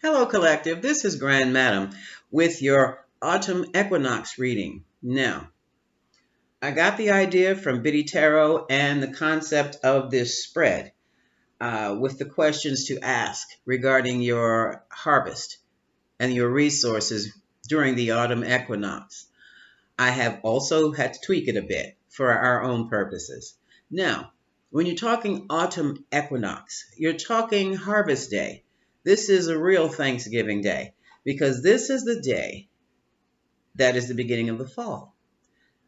Hello, Collective. This is Grand Madam with your Autumn Equinox reading. Now, I got the idea from Biddy Tarot and the concept of this spread with the questions to ask regarding your harvest and your resources during the autumn equinox. I have also had to tweak it a bit for our own purposes. Now, when you're talking autumn equinox, you're talking harvest day. This is a real Thanksgiving day because this is the day that is the beginning of the fall.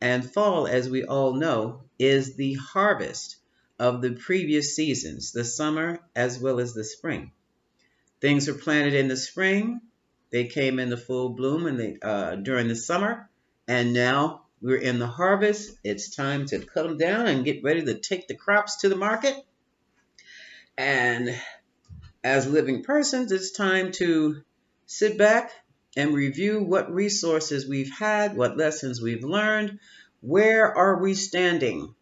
And fall, as we all know, is the harvest of the previous seasons, the summer as well as the spring. Things were planted in the spring. They came into full bloom during the summer. And now we're in the harvest. It's time to cut them down and get ready to take the crops to the market. And as living persons, it's time to sit back and review what resources we've had, what lessons we've learned, where are we standing?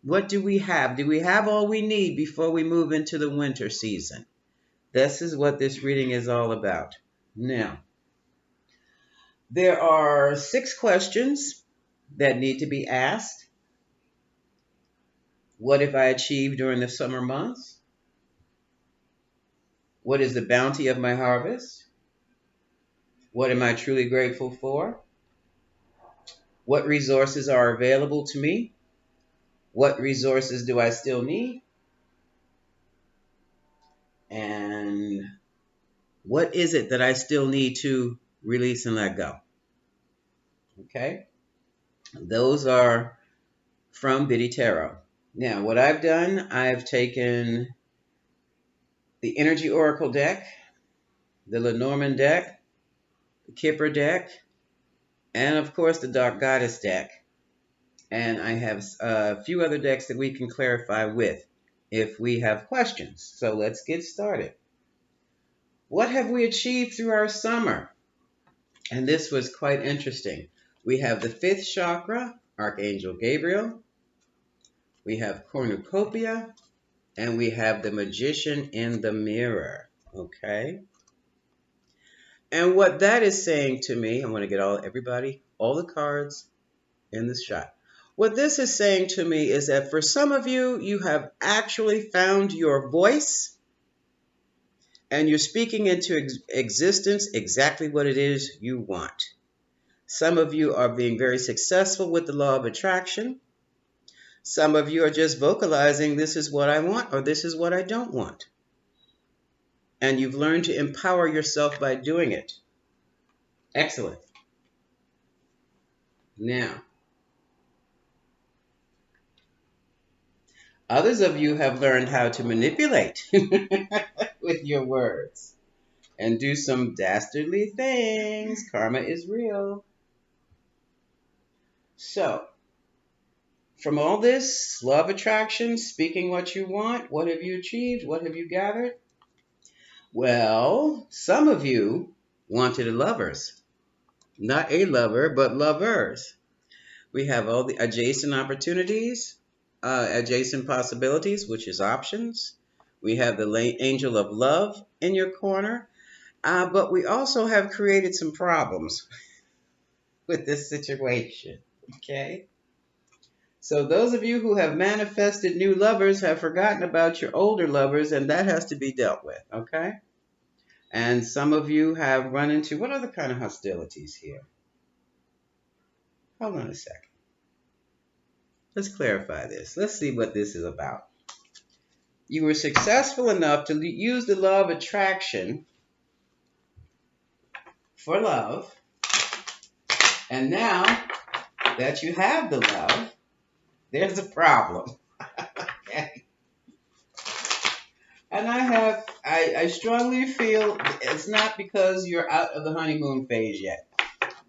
What do we have? Do we have all we need before we move into the winter season? This is what this reading is all about. Now, there are 6 questions that need to be asked. What have I achieved during the summer months? What is the bounty of my harvest? What am I truly grateful for? What resources are available to me? What resources do I still need? And what is it that I still need to release and let go? Okay? Those are from Biddy Tarot. Now, what I've done, I've taken the Energy Oracle deck, the Lenormand deck, the Kipper deck, and of course the Dark Goddess deck. And I have a few other decks that we can clarify with if we have questions. So let's get started. What have we achieved through our summer? And this was quite interesting. We have the 5th chakra, Archangel Gabriel. We have cornucopia. And we have the Magician in the mirror. Okay? And what that is saying to me, I'm going to get all the cards in this shot. What this is saying to me is that for some of you, you have actually found your voice and you're speaking into existence exactly what it is you want. Some of you are being very successful with the law of attraction. Some of you are just vocalizing, this is what I want or this is what I don't want. And you've learned to empower yourself by doing it. Excellent. Now, others of you have learned how to manipulate with your words and do some dastardly things. Karma is real. So, from all this, law of attraction, speaking what you want, what have you achieved? What have you gathered? Well, some of you wanted lovers. Not a lover, but lovers. We have all the adjacent opportunities, adjacent possibilities, which is options. We have the angel of love in your corner. But we also have created some problems with this situation. Okay? So those of you who have manifested new lovers have forgotten about your older lovers, and that has to be dealt with. Okay? And some of you have run into, what other kind of hostilities here? Hold on a second. Let's clarify this. Let's see what this is about. You were successful enough to use the law of attraction for love. And now that you have the love, there's a problem. Okay? And I strongly feel it's not because you're out of the honeymoon phase yet.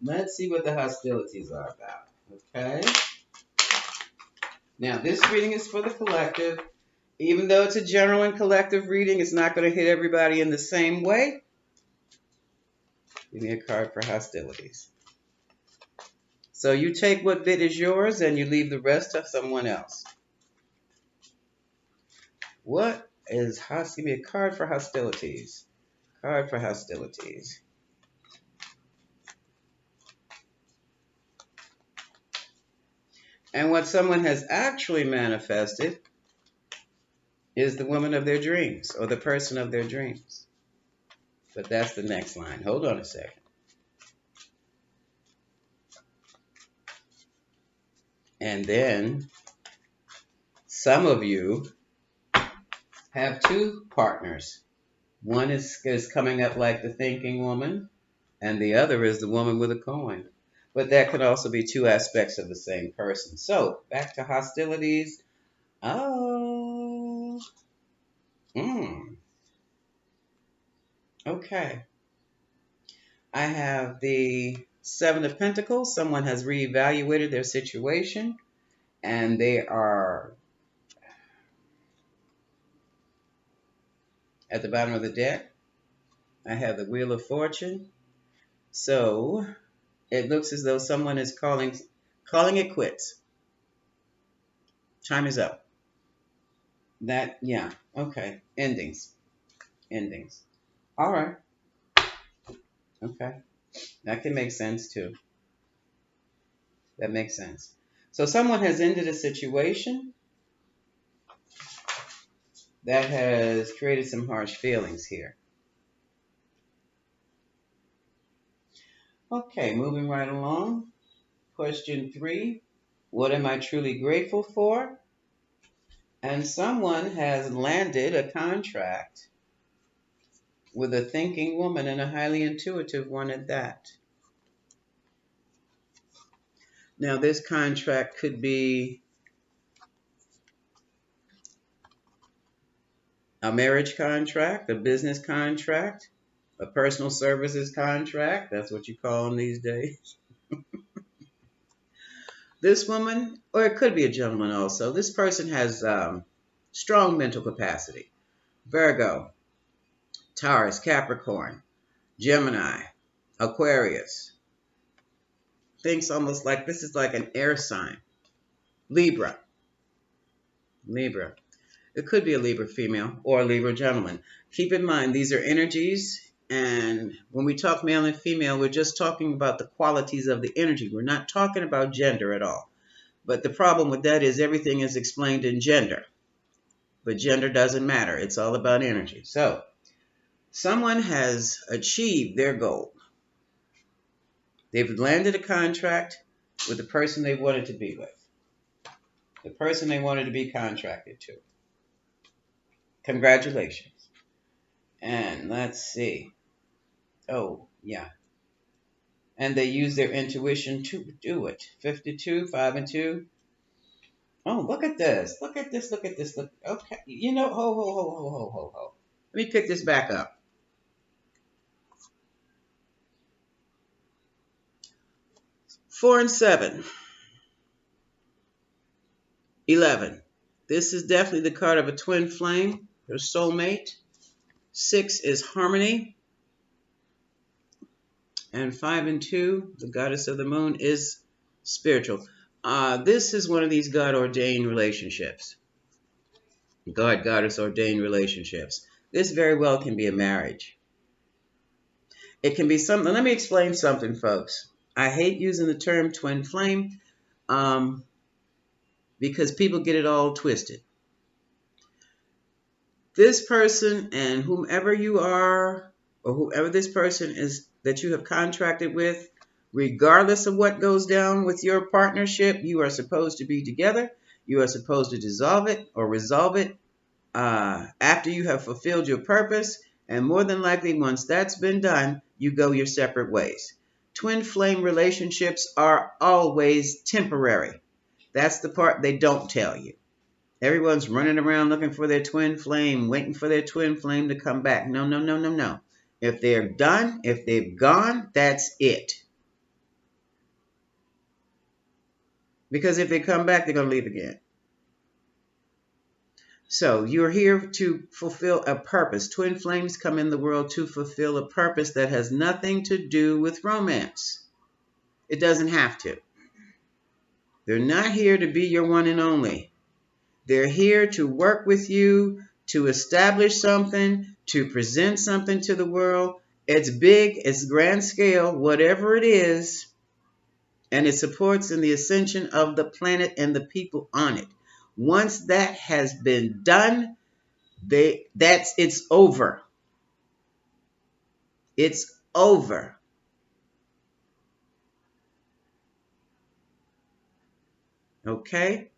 Let's see what the hostilities are about. Okay? Now, this reading is for the collective. Even though it's a general and collective reading, it's not going to hit everybody in the same way. Give me a card for hostilities. So you take what bit is yours and you leave the rest to someone else. Give me a card for hostilities. Card for hostilities. And what someone has actually manifested is the woman of their dreams or the person of their dreams. But that's the next line. Hold on a second. And then some of you have two partners. One is coming up like the thinking woman, and the other is the woman with a coin. But that could also be two aspects of the same person. So back to hostilities. Oh, okay. I have the Seven of Pentacles. Someone has reevaluated their situation, and they are at the bottom of the deck. I have the Wheel of Fortune. So it looks as though someone is calling it quits. Time is up. That, yeah, okay. Endings. Endings. All right. Okay. That can make sense too. That makes sense. So someone has ended a situation that has created some harsh feelings here. Okay, moving right along. Question 3. What am I truly grateful for? And someone has landed a contract with a thinking woman and a highly intuitive one at that. Now, this contract could be a marriage contract, a business contract, a personal services contract. That's what you call them these days. This woman, or it could be a gentleman also, this person has strong mental capacity. Virgo, Taurus, Capricorn, Gemini, Aquarius. Thinks almost like this is like an air sign. Libra. Libra. It could be a Libra female or a Libra gentleman. Keep in mind, these are energies. And when we talk male and female, we're just talking about the qualities of the energy. We're not talking about gender at all. But the problem with that is everything is explained in gender. But gender doesn't matter. It's all about energy. So, someone has achieved their goal. They've landed a contract with the person they wanted to be with. The person they wanted to be contracted to. Congratulations. And let's see. Oh, yeah. And they use their intuition to do it. 52, 5 and 2. Oh, look at this. Look at this. Look at this. Look. Okay. You know, ho. Let me pick this back up. 4 and 7. 11. This is definitely the card of a twin flame, your soulmate. 6 is harmony. And 5 and 2, the goddess of the moon, is spiritual. This is one of these God-ordained relationships. Goddess ordained relationships. This very well can be a marriage. It can be something. Let me explain something, folks. I hate using the term twin flame because people get it all twisted. This person and whomever you are, or whoever this person is that you have contracted with, regardless of what goes down with your partnership, you are supposed to be together. You are supposed to dissolve it or resolve it after you have fulfilled your purpose. And more than likely, once that's been done, you go your separate ways. Twin flame relationships are always temporary. That's the part they don't tell you. Everyone's running around looking for their twin flame, waiting for their twin flame to come back. No. If they're done, if they've gone, that's it. Because if they come back, they're going to leave again. So you're here to fulfill a purpose. Twin flames come in the world to fulfill a purpose that has nothing to do with romance. It doesn't have to. They're not here to be your one and only. They're here to work with you, to establish something, to present something to the world. It's big, it's grand scale, whatever it is, and it supports in the ascension of the planet and the people on it. Once that has been done, it's over. It's over. Okay?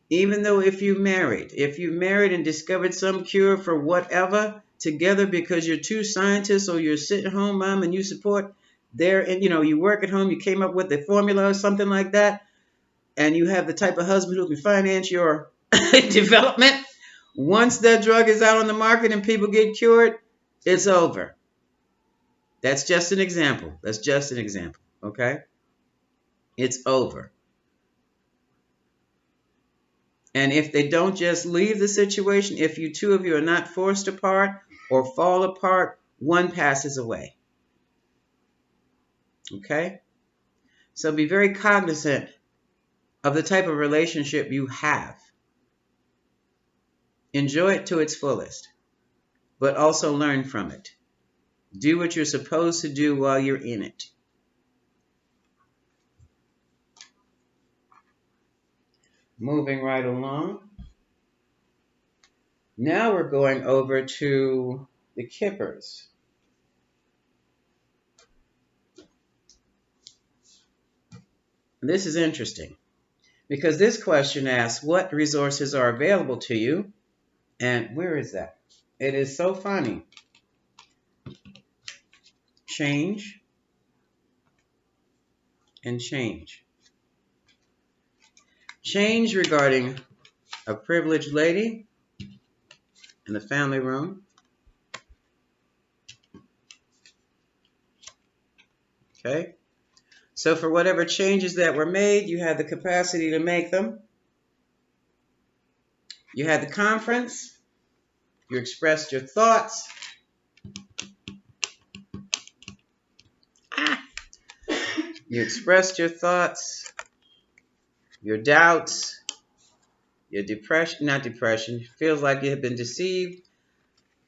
Even though if you married and discovered some cure for whatever together because you're two scientists or you're sitting home mom and you support there and you work at home, you came up with the formula or something like that, and you have the type of husband who can finance your development, once that drug is out on the market and people get cured, it's over. That's just an example. That's just an example. Okay? It's over. And if they don't just leave the situation, if you two of you are not forced apart or fall apart, one passes away. Okay? So be very cognizant of the type of relationship you have. Enjoy it to its fullest, but also learn from it. Do what you're supposed to do while you're in it. Moving right along. Now we're going over to the Kippers. This is interesting because this question asks what resources are available to you. And where is that? It is so funny. Change and change. Change regarding a privileged lady in the family room. Okay? So for whatever changes that were made, you had the capacity to make them. You had the conference. You expressed your thoughts. You expressed your thoughts, your doubts, your depression, not depression, feels like you have been deceived.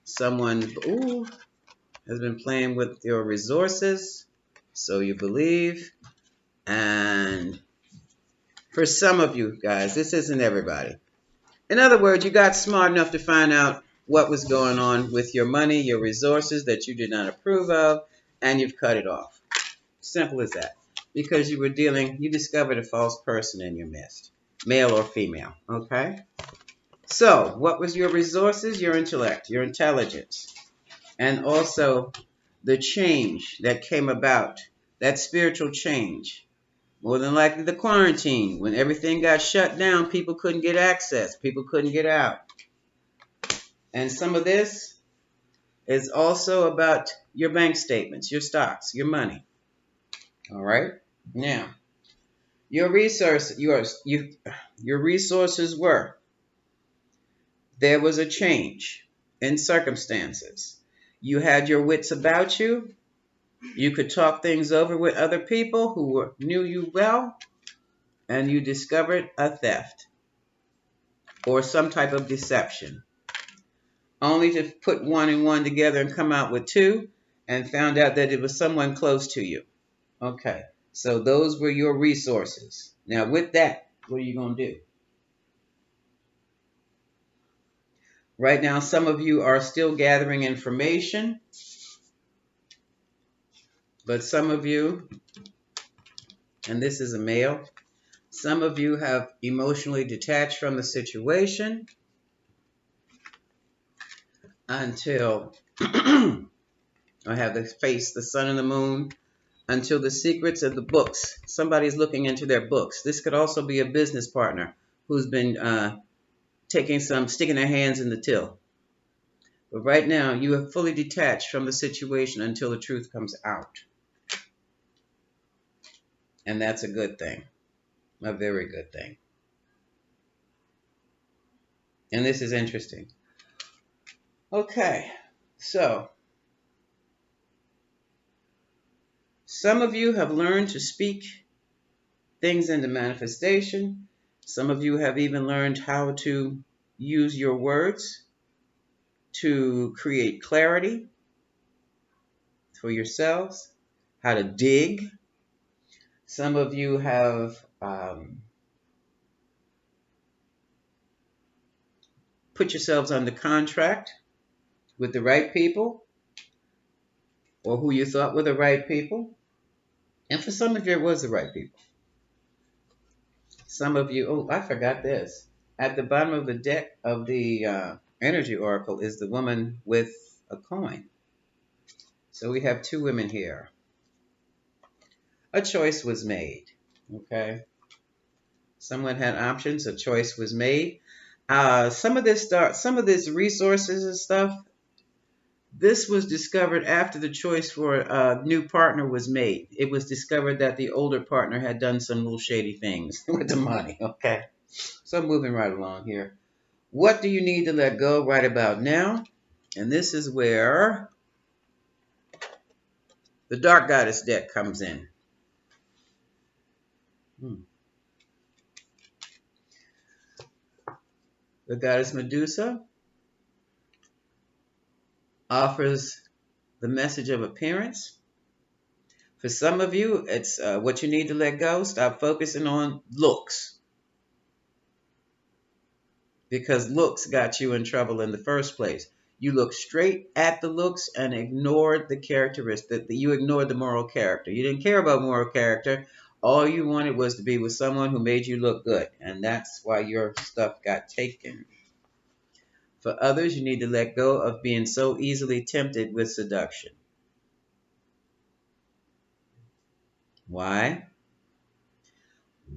Someone has been playing with your resources, so you believe. And for some of you guys, this isn't everybody. In other words, you got smart enough to find out what was going on with your money, your resources that you did not approve of, and you've cut it off. Simple as that. Because you discovered a false person in your midst, male or female, okay? So, what was your resources? Your intellect, your intelligence, and also the change that came about, that spiritual change. More than likely the quarantine. When everything got shut down, people couldn't get access. People couldn't get out. And some of this is also about your bank statements, your stocks, your money. All right? Now, your resources were, there was a change in circumstances. You had your wits about you. You could talk things over with other people who knew you well, and you discovered a theft or some type of deception, only to put one and one together and come out with two, and found out that it was someone close to you. Okay, so those were your resources. Now with that, what are you going to do? Right now, some of you are still gathering information, but some of you, and this is a male, some of you have emotionally detached from the situation until I have the face, the sun and the moon, until the secrets of the books. Somebody's looking into their books. This could also be a business partner who's been sticking their hands in the till. But right now, you are fully detached from the situation until the truth comes out. And that's a good thing. A very good thing. And this is interesting. Okay, so some of you have learned to speak things into manifestation. Some of you have even learned how to use your words to create clarity for yourselves, how to dig. Some of you have put yourselves under contract with the right people or who you thought were the right people. And for some of you, it was the right people. Some of you, oh, I forgot this. At the bottom of the deck of the energy oracle is the woman with a coin. So we have two women here. A choice was made. Okay. Someone had options. A choice was made. Some of this resources and stuff. This was discovered after the choice for a new partner was made. It was discovered that the older partner had done some little shady things with the money. Okay. So I'm moving right along here. What do you need to let go right about now? And this is where the Dark Goddess deck comes in. The Goddess Medusa offers the message of appearance. For some of you, it's what you need to let go. Stop focusing on looks, because looks got you in trouble in the first place. You look straight at the looks and ignored the characteristic. You ignored the moral character. You didn't care about moral character. All you wanted was to be with someone who made you look good, and that's why your stuff got taken. For others, you need to let go of being so easily tempted with seduction. Why?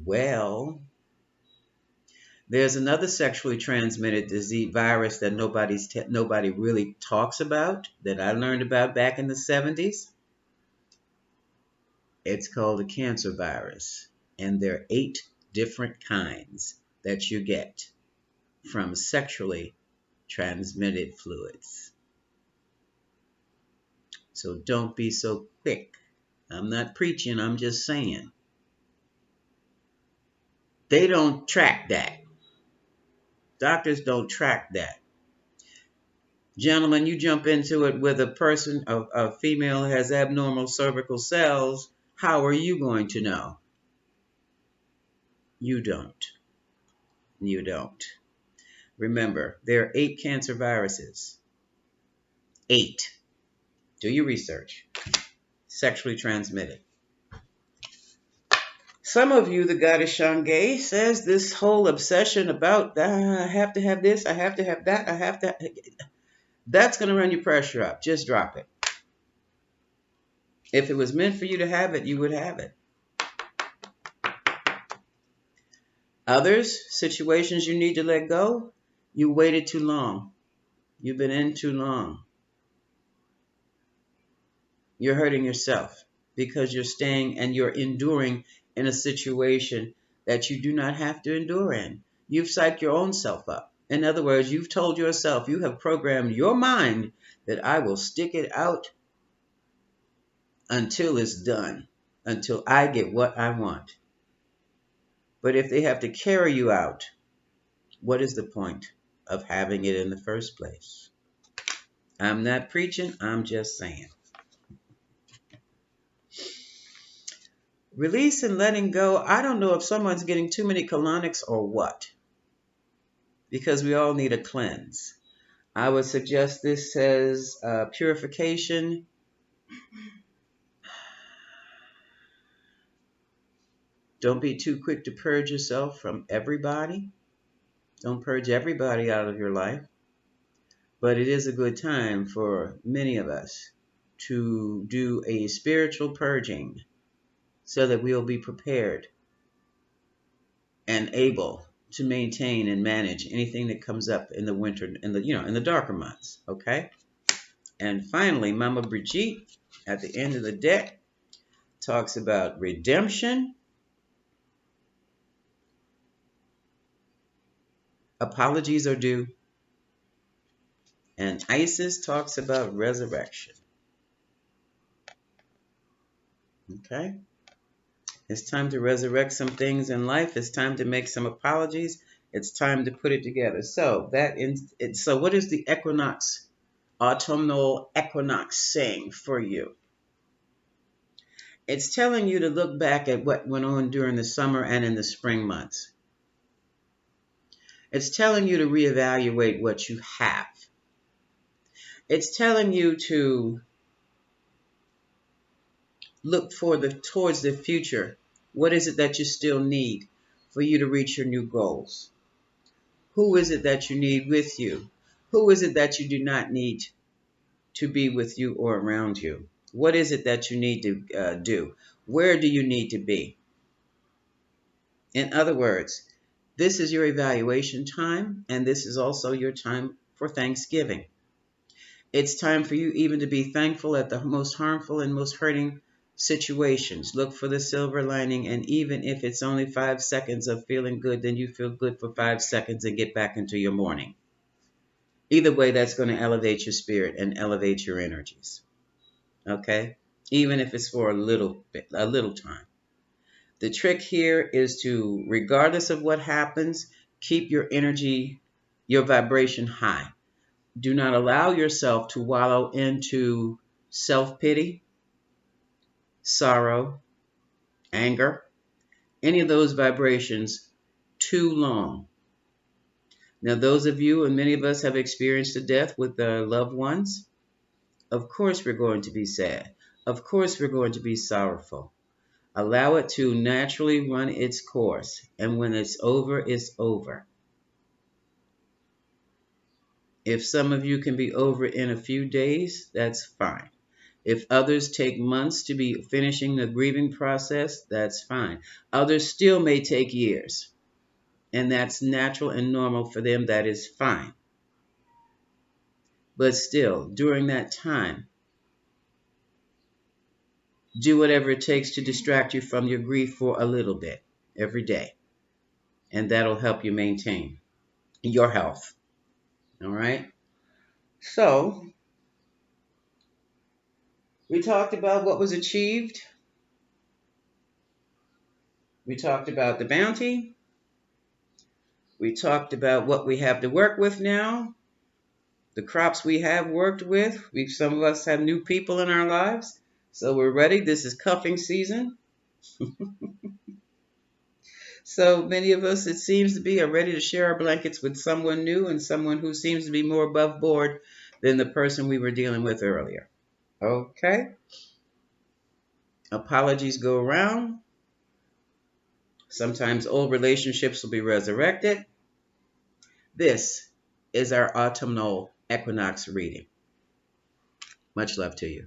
Well, there's another sexually transmitted disease virus that nobody really talks about, that I learned about back in the 70s. It's called a cancer virus, and there are 8 different kinds that you get from sexually transmitted fluids. So don't be so quick. I'm not preaching, I'm just saying. They don't track that. Doctors don't track that. Gentlemen, you jump into it with a female who has abnormal cervical cells. How are you going to know? You don't. You don't. Remember, there are 8 cancer viruses. 8. Do your research. Sexually transmitted. Some of you, the goddess Shanghai, says this whole obsession about, I have to have this, I have to have that, I have to... That's going to run your pressure up. Just drop it. If it was meant for you to have it, you would have it. Others, situations you need to let go, you waited too long. You've been in too long. You're hurting yourself because you're staying and you're enduring in a situation that you do not have to endure in. You've psyched your own self up. In other words, you've told yourself, you have programmed your mind that I will stick it out until it's done, until I get what I want. But if they have to carry you out, what is the point of having it in the first place? I'm not preaching, I'm just saying. Release and letting go. I don't know if someone's getting too many colonics or what, because we all need a cleanse. I would suggest this says purification. Don't be too quick to purge yourself from everybody. Don't purge everybody out of your life. But it is a good time for many of us to do a spiritual purging so that we'll be prepared and able to maintain and manage anything that comes up in the winter, in the darker months. Okay. And finally, Mama Brigitte at the end of the deck talks about redemption, apologies are due, and Isis talks about resurrection. Okay. It's time to resurrect some things in life. It's time to make some apologies. It's time to put it together. So what is the equinox autumnal equinox saying for you? It's telling you to look back at what went on during the summer and in the spring months. It's telling you to reevaluate what you have. It's telling you to look towards the future. What is it that you still need for you to reach your new goals? Who is it that you need with you? Who is it that you do not need to be with you or around you? What is it that you need to do? Where do you need to be? In other words, this is your evaluation time, and this is also your time for Thanksgiving. It's time for you even to be thankful at the most harmful and most hurting situations. Look for the silver lining, and even if it's only 5 seconds of feeling good, then you feel good for 5 seconds and get back into your morning. Either way, that's going to elevate your spirit and elevate your energies. Okay? Even if it's for a little bit, a little time. The trick here is to, regardless of what happens, keep your energy, your vibration high. Do not allow yourself to wallow into self-pity, sorrow, anger, any of those vibrations too long. Now, those of you and many of us have experienced a death with their loved ones. Of course, we're going to be sad. Of course, we're going to be sorrowful. Allow it to naturally run its course. And when it's over, it's over. If some of you can be over in a few days, that's fine. If others take months to be finishing the grieving process, that's fine. Others still may take years, and that's natural and normal for them. That is fine. But still, during that time, do whatever it takes to distract you from your grief for a little bit every day, and that'll help you maintain your health. All right? So, we talked about what was achieved. We talked about the bounty. We talked about what we have to work with now, the crops we have worked with. Some of us have new people in our lives, so we're ready. This is cuffing season. So many of us, it seems to be, are ready to share our blankets with someone new and someone who seems to be more above board than the person we were dealing with earlier. Okay? Apologies go around. Sometimes old relationships will be resurrected. This is our autumnal equinox reading. Much love to you.